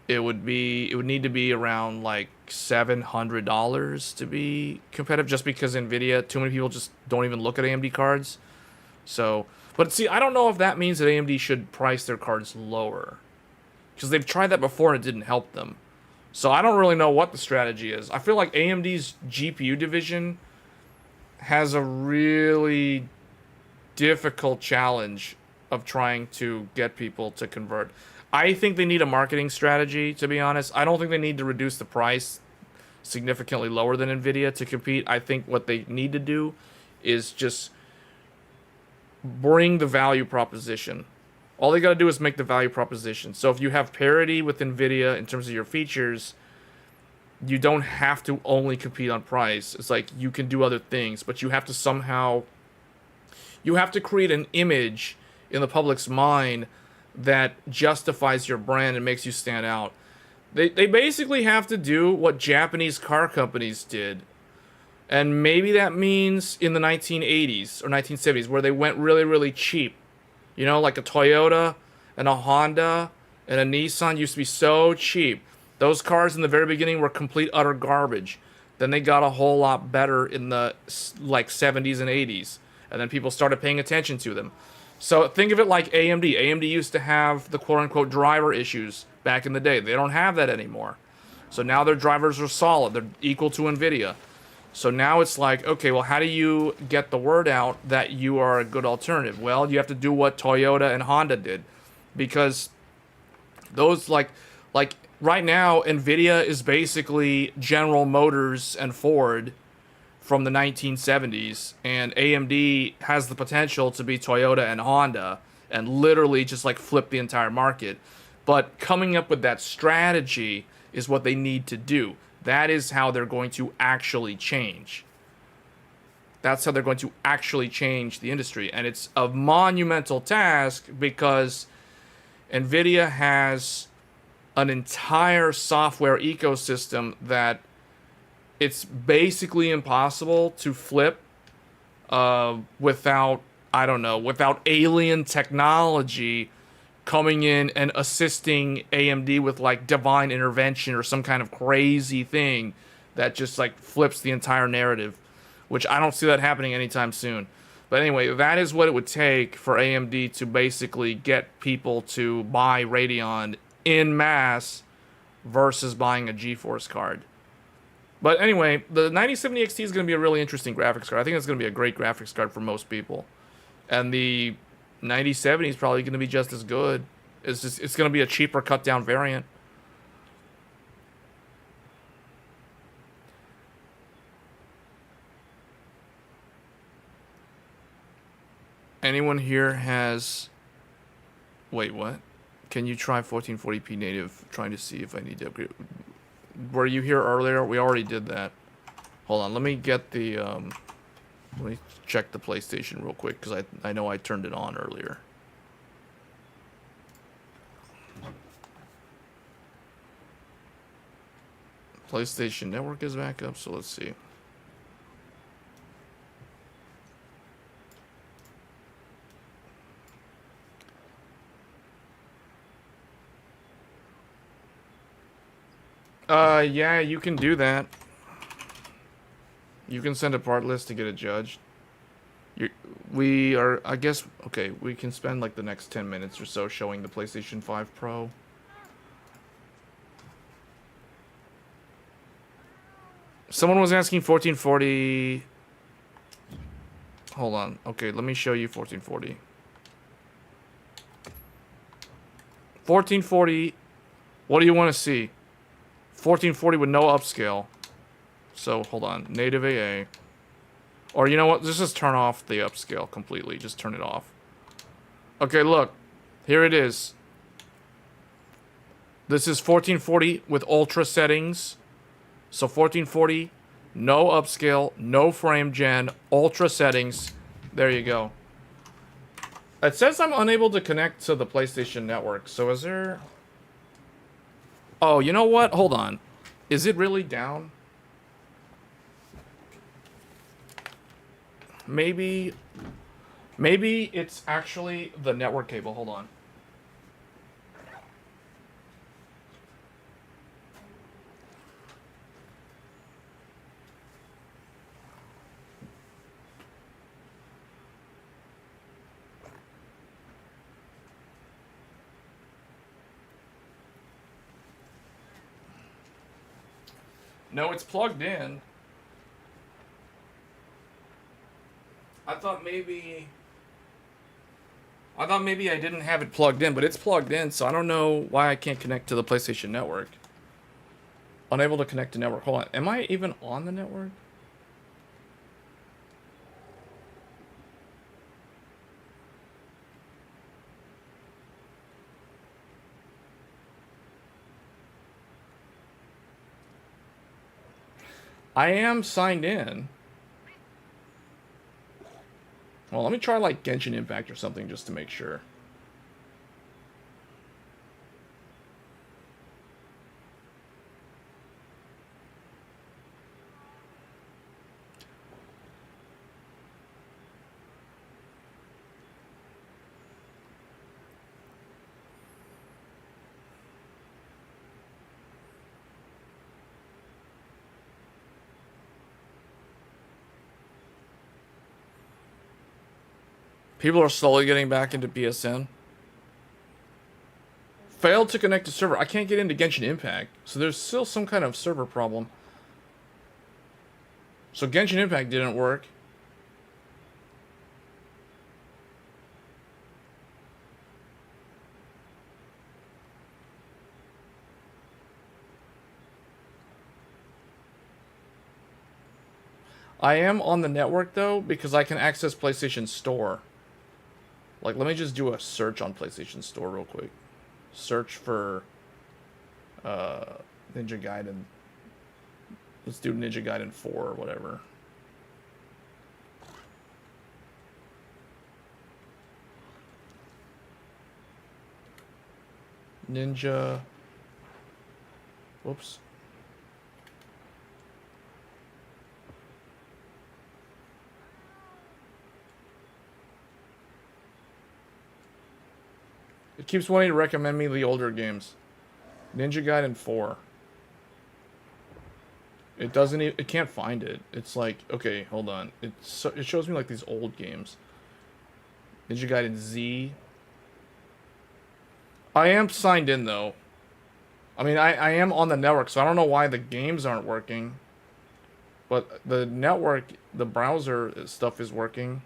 It would need to be around like $700 to be competitive, just because Nvidia, too many people just don't even look at AMD cards. So, but see, I don't know if that means that AMD should price their cards lower, because they've tried that before and it didn't help them. So I don't really know what the strategy is. I feel like AMD's GPU division has a really difficult challenge of trying to get people to convert. I think they need a marketing strategy, to be honest. I don't think they need to reduce the price significantly lower than Nvidia to compete. I think what they need to do is just bring the value proposition. All they got to do is make the value proposition. So if you have parity with Nvidia in terms of your features, you don't have to only compete on price. It's like you can do other things, but you have to somehow... You have to create an image in the public's mind that justifies your brand and makes you stand out. They basically have to do what Japanese car companies did. And maybe that means in the 1980s or 1970s, where they went really, really cheap. You know, like a Toyota and a Honda and a Nissan used to be so cheap. Those cars in the very beginning were complete, utter garbage. Then they got a whole lot better in the like 70s and 80s. And then people started paying attention to them. So think of it like AMD. AMD used to have the quote-unquote driver issues back in the day. They don't have that anymore. So now their drivers are solid. They're equal to NVIDIA. So now it's like, okay, well, how do you get the word out that you are a good alternative? Well, you have to do what Toyota and Honda did. Because those, like right now, NVIDIA is basically General Motors and Ford from the 1970s, and AMD has the potential to be Toyota and Honda and literally just like flip the entire market. But coming up with that strategy is what they need to do. That is how they're going to actually change. That's how they're going to actually change the industry. And it's a monumental task because NVIDIA has an entire software ecosystem that it's basically impossible to flip without, I don't know, without alien technology coming in and assisting AMD with like divine intervention or some kind of crazy thing that just like flips the entire narrative, which I don't see that happening anytime soon. But anyway, that is what it would take for AMD to basically get people to buy Radeon in mass versus buying a GeForce card. But anyway, the 9070 XT is going to be a really interesting graphics card. I think it's going to be a great graphics card for most people. And the 9070 is probably going to be just as good. It's going to be a cheaper cut down variant. Anyone here has... Wait, what? Can you try 1440p native? Trying to see if I need to upgrade. Were you here earlier? We already did that. Hold on, let me get the... Let me check the PlayStation real quick, because I know I turned it on earlier. PlayStation Network is back up, so let's see. Yeah, you can do that. You can send a part list to get it judged. We are, I guess, okay, we can spend like the next 10 minutes or so showing the PlayStation 5 Pro. Someone was asking 1440. Hold on. Okay, let me show you 1440. 1440. What do you want to see? 1440 with no upscale. So, hold on. Native AA. Or, you know what? Let's just turn off the upscale completely. Just turn it off. Okay, look. Here it is. This is 1440 with ultra settings. So, 1440, no upscale, no frame gen, ultra settings. There you go. It says I'm unable to connect to the PlayStation Network. So, is there... Oh, you know what? Hold on. Is it really down? Maybe it's actually the network cable. Hold on. No, it's plugged in. I thought maybe I didn't have it plugged in, but it's plugged in, so I don't know why I can't connect to the PlayStation Network. Unable to connect to network. Hold on. Am I even on the network? I am signed in. Well, let me try like Genshin Impact or something just to make sure. People are slowly getting back into PSN. Failed to connect to server. I can't get into Genshin Impact. So there's still some kind of server problem. So Genshin Impact didn't work. I am on the network though because I can access PlayStation Store. Like, let me just do a search on PlayStation Store real quick. Search for Ninja Gaiden. Let's do Ninja Gaiden 4 or whatever. Ninja. Whoops. It keeps wanting to recommend me the older games. Ninja Gaiden 4. It doesn't even, it can't find it. It's like, okay, hold on. It shows me like these old games. Ninja Gaiden Z. I am signed in though. I mean, I am on the network, so I don't know why the games aren't working. But the network, the browser stuff is working.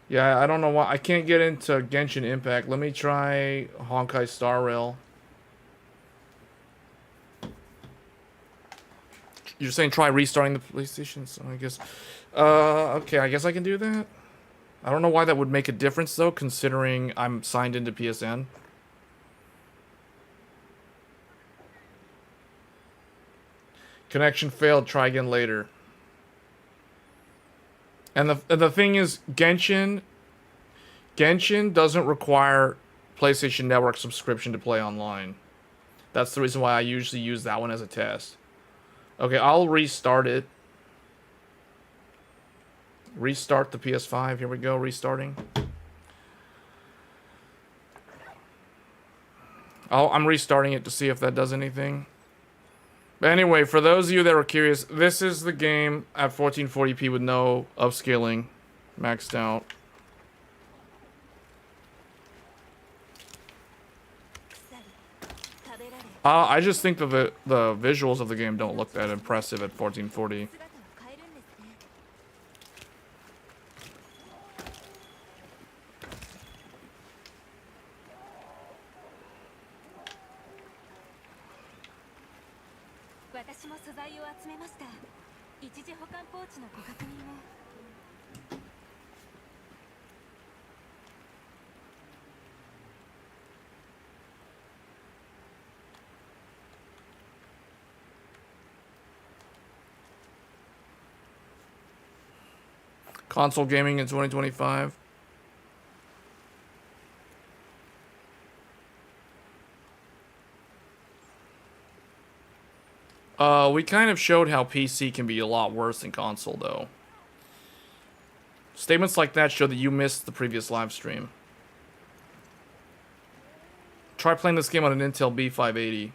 Yeah, I don't know why. I can't get into Genshin Impact. Let me try Honkai Star Rail. You're saying try restarting the PlayStation, so I guess... okay, I guess I can do that. I don't know why that would make a difference, though, considering I'm signed into PSN. Connection failed. Try again later. And the thing is, Genshin doesn't require PlayStation Network subscription to play online. That's the reason why I usually use that one as a test. Okay, I'll restart it. Restart the PS5. Here we go, restarting. I'm restarting it to see if that does anything. But anyway, for those of you that are curious, this is the game at 1440p with no upscaling, maxed out. I just think that the visuals of the game don't look that impressive at 1440. Console gaming in 2025. We kind of showed how PC can be a lot worse than console, though. Statements like that show that you missed the previous live stream. Try playing this game on an Intel B580.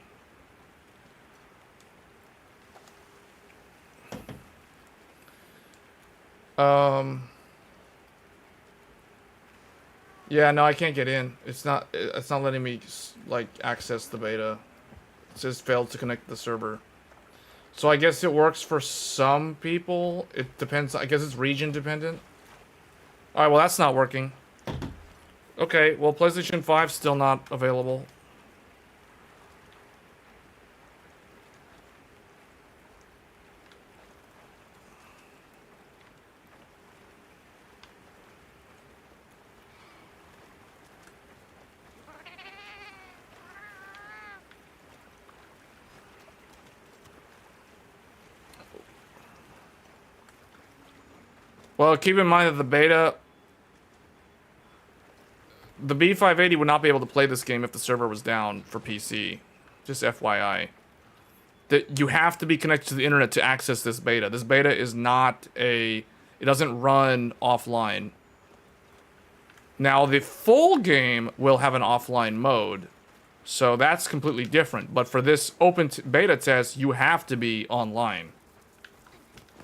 Yeah, no, I can't get in. It's not letting me, like, access the beta. It says failed to connect to the server. So I guess it works for some people. It depends. I guess it's region dependent. Alright, well, that's not working. Okay, well, PlayStation 5 still not available. Well, keep in mind that the B580 would not be able to play this game if the server was down for PC. Just FYI. That you have to be connected to the internet to access this beta. This beta is not it doesn't run offline. Now, the full game will have an offline mode. So that's completely different. But for this open beta test, you have to be online.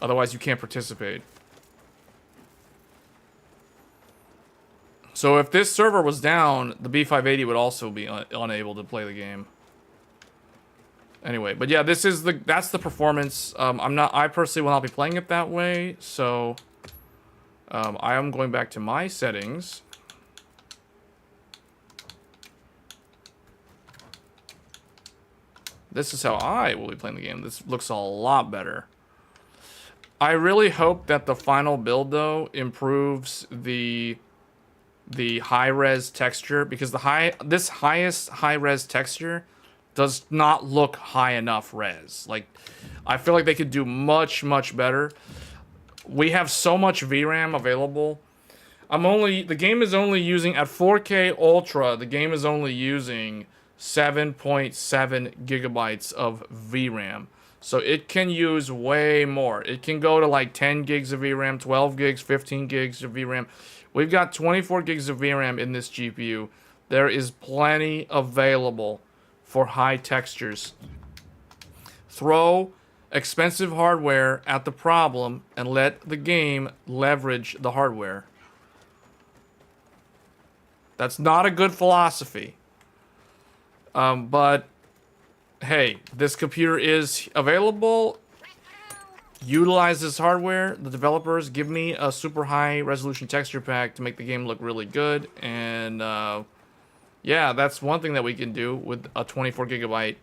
Otherwise, you can't participate. So if this server was down, the B580 would also be unable to play the game. Anyway, but yeah, that's the performance. I personally will not be playing it that way, so I am going back to my settings. This is how I will be playing the game. This looks a lot better. I really hope that the final build, though, improves the the high-res texture, because this highest high-res texture does not look high enough res. Like, I feel like they could do much, much better. We have so much VRAM available. The game is only using, at 4K Ultra, the game is only using 7.7 gigabytes of VRAM. So it can use way more. It can go to like 10 gigs of VRAM, 12 gigs, 15 gigs of VRAM. We've got 24 gigs of VRAM in this GPU. There is plenty available for high textures. Throw expensive hardware at the problem and let the game leverage the hardware. That's not a good philosophy. But hey, this computer is available. Utilize this hardware. The developers give me a super high resolution texture pack to make the game look really good. And yeah, that's one thing that we can do with a 24 gigabyte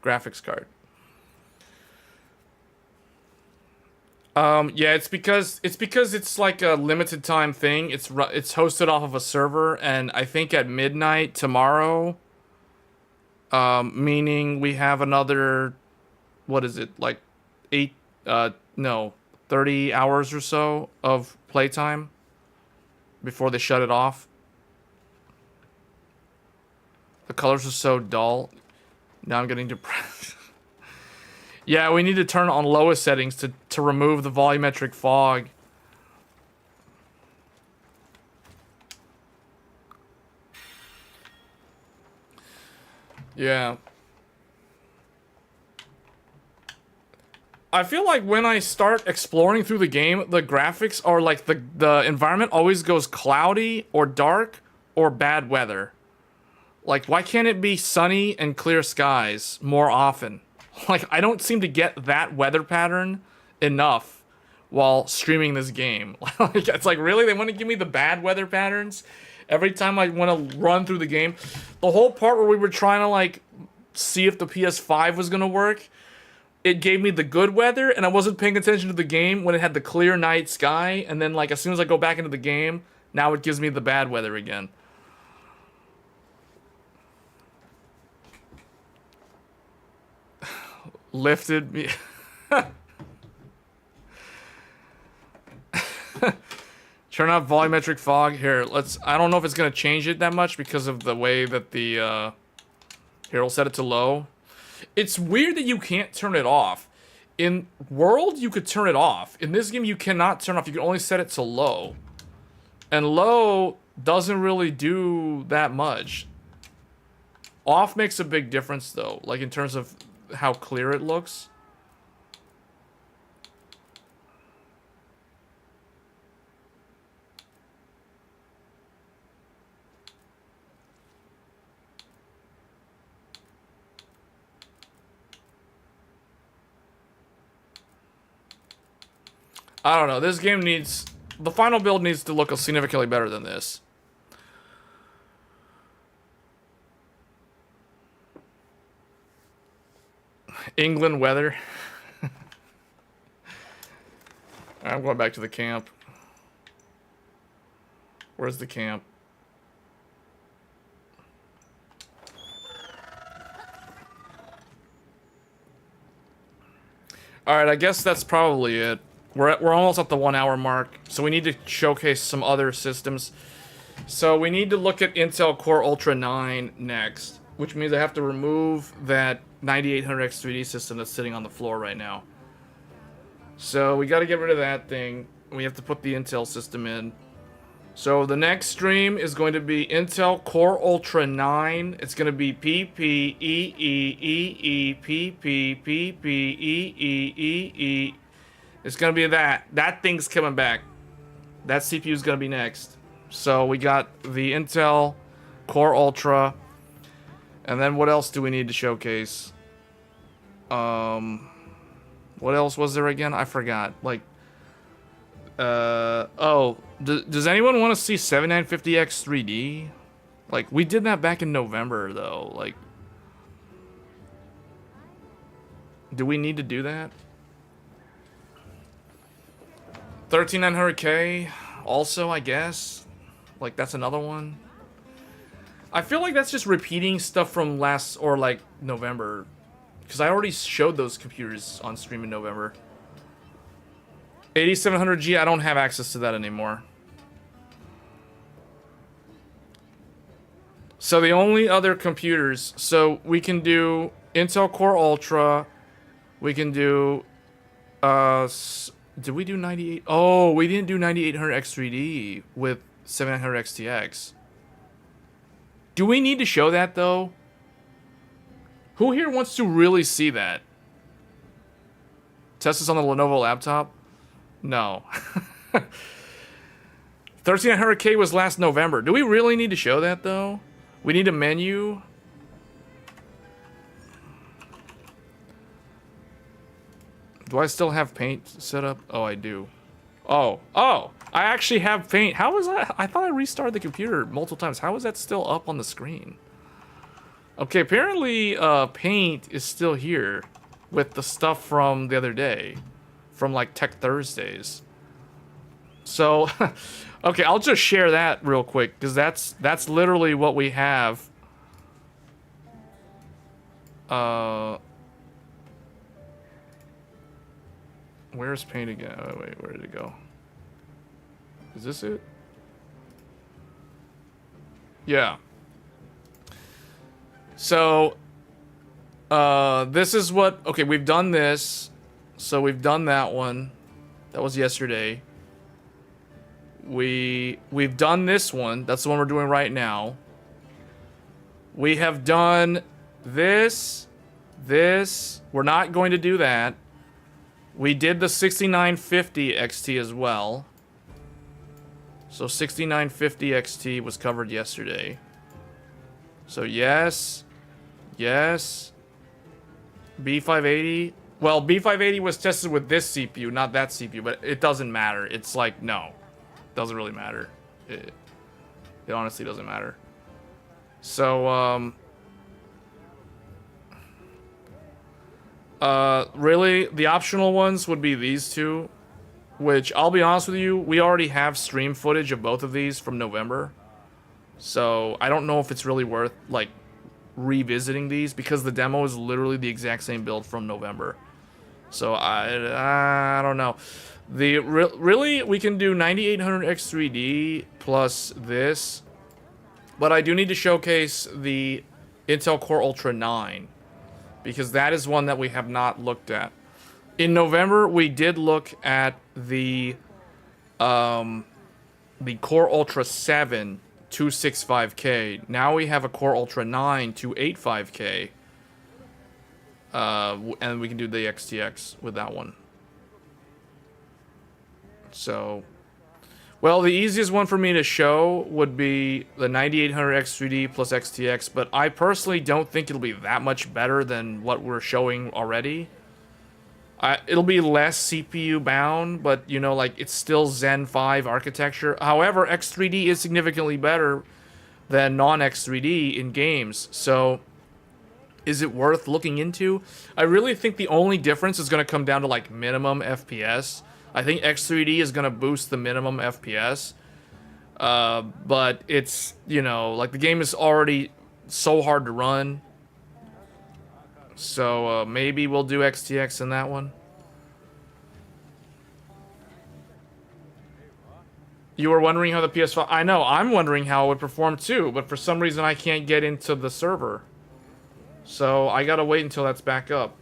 graphics card. Yeah, it's because it's like a limited time thing. It's hosted off of a server, and I think at midnight tomorrow, meaning we have another, what is it, like 30 hours or so of playtime before they shut it off. The colors are so dull. Now I'm getting depressed. Yeah, we need to turn on lowest settings to remove the volumetric fog. Yeah. I feel like when I start exploring through the game, the graphics are like the environment always goes cloudy or dark or bad weather. Like, why can't it be sunny and clear skies more often? Like, I don't seem to get that weather pattern enough while streaming this game. Like, it's like, really? They want to give me the bad weather patterns every time I want to run through the game? The whole part where we were trying to, like, see if the PS5 was going to work, it gave me the good weather, and I wasn't paying attention to the game when it had the clear night sky, and then, like, as soon as I go back into the game, now it gives me the bad weather again. Lifted me. Turn off volumetric fog. Here, I don't know if it's gonna change it that much because of the way that the here, we'll set it to low. It's weird that you can't turn it off. In World, you could turn it off. In this game, you cannot turn off. You can only set it to low. And low doesn't really do that much. Off makes a big difference though, like in terms of how clear it looks. I don't know. This game needs... The final build needs to look significantly better than this. England weather. I'm going back to the camp. Where's the camp? Alright, I guess that's probably it. We're almost at the 1 hour mark, so we need to showcase some other systems. So we need to look at Intel Core Ultra 9 next, which means I have to remove that 9800X 3D system that's sitting on the floor right now. So we got to get rid of that thing. We have to put the Intel system in. So the next stream is going to be Intel Core Ultra 9. It's going to be PPEEEEPPPPEEEE. It's going to be that. That thing's coming back. That CPU is going to be next. So we got the Intel Core Ultra. And then what else do we need to showcase? What else was there again? I forgot. Like, oh, does anyone want to see 7950X 3D? Like, we did that back in November, though. Like, do we need to do that? 13900K, also, I guess. Like, that's another one. I feel like that's just repeating stuff from last, or like, November. Because I already showed those computers on stream in November. 8700G, I don't have access to that anymore. So the only other computers, so we can do Intel Core Ultra. We can do, did we do 98? Oh, we didn't do 9800 X3D with 7900 XTX. Do we need to show that though? Who here wants to really see that? Test this on the Lenovo laptop? No. 13900K was last November. Do we really need to show that though? We need a menu. Do I still have Paint set up? Oh, I do. Oh, I actually have Paint. How is that? I thought I restarted the computer multiple times. How is that still up on the screen? Okay, apparently Paint is still here with the stuff from the other day, from like Tech Thursdays. So, okay, I'll just share that real quick because that's literally what we have. Where's Paint again? Oh, wait, where did it go? Is this it? Yeah. So, this is what... Okay, we've done this. So we've done that one. That was yesterday. We've done this one. That's the one we're doing right now. We have done this. We're not going to do that. We did the 6950 XT as well. So 6950 XT was covered yesterday. So yes. Yes. B580. Well, B580 was tested with this CPU, not that CPU, but it doesn't matter. It's like, no. Doesn't really matter. It honestly doesn't matter. So, really, the optional ones would be these two, which, I'll be honest with you, we already have stream footage of both of these from November. So, I don't know if it's really worth, like, revisiting these, because the demo is literally the exact same build from November. So, I don't know. Really, we can do 9800 X3D plus this, but I do need to showcase the Intel Core Ultra 9, because that is one that we have not looked at. In November, we did look at the Core Ultra 7 265K. Now we have a Core Ultra 9 285K. And we can do the XTX with that one. So, well, the easiest one for me to show would be the 9800 X3D plus XTX, but I personally don't think it'll be that much better than what we're showing already. It'll be less CPU bound, but, you know, like, it's still Zen 5 architecture. However, X3D is significantly better than non-X3D in games, so is it worth looking into? I really think the only difference is going to come down to, like, minimum FPS. I think X3D is going to boost the minimum FPS, but it's, you know, like, the game is already so hard to run. So, maybe we'll do XTX in that one. You were wondering how the PS5... I know, I'm wondering how it would perform too, but for some reason I can't get into the server. So, I gotta wait until that's back up.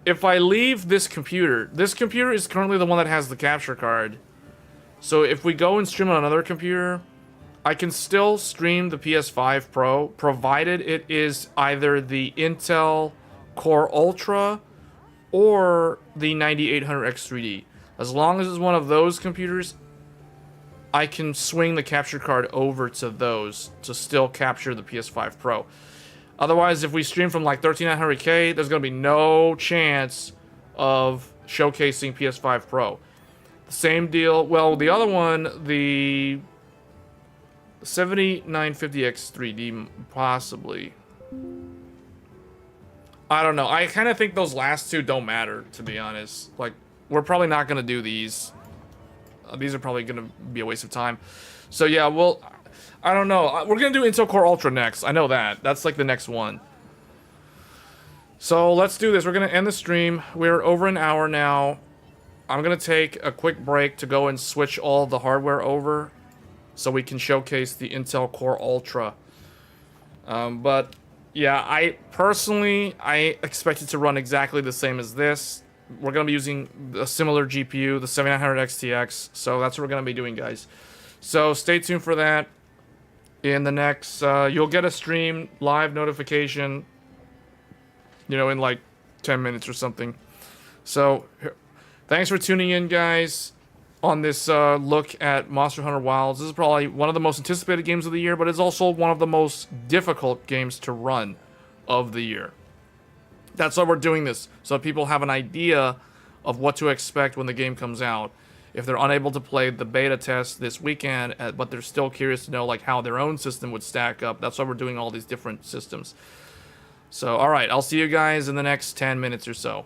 If I leave this computer is currently the one that has the capture card. So, if we go and stream on another computer, I can still stream the PS5 Pro, provided it is either the Intel Core Ultra or the 9800 X3D. As long as it's one of those computers, I can swing the capture card over to those to still capture the PS5 Pro. Otherwise, if we stream from like 13900K, there's going to be no chance of showcasing PS5 Pro. The same deal, well, the other one, the 7950X3D, possibly. I don't know. I kind of think those last two don't matter, to be honest. Like, we're probably not going to do these. these are probably going to be a waste of time. So yeah, well, I don't know. We're going to do Intel Core Ultra next. I know that. That's like the next one. So let's do this. We're going to end the stream. We're over an hour now. I'm going to take a quick break to go and switch all the hardware over so we can showcase the Intel Core Ultra. But yeah, I expect it to run exactly the same as this. We're going to be using a similar GPU, the 7900 XTX. So that's what we're going to be doing, guys. So stay tuned for that. In the next, you'll get a stream live notification, you know, in like 10 minutes or something. So thanks for tuning in, guys, on this look at Monster Hunter Wilds. This is probably one of the most anticipated games of the year, but it's also one of the most difficult games to run of the year. That's why we're doing this, so people have an idea of what to expect when the game comes out. If they're unable to play the beta test this weekend, but they're still curious to know like how their own system would stack up, that's why we're doing all these different systems. So, alright, I'll see you guys in the next 10 minutes or so.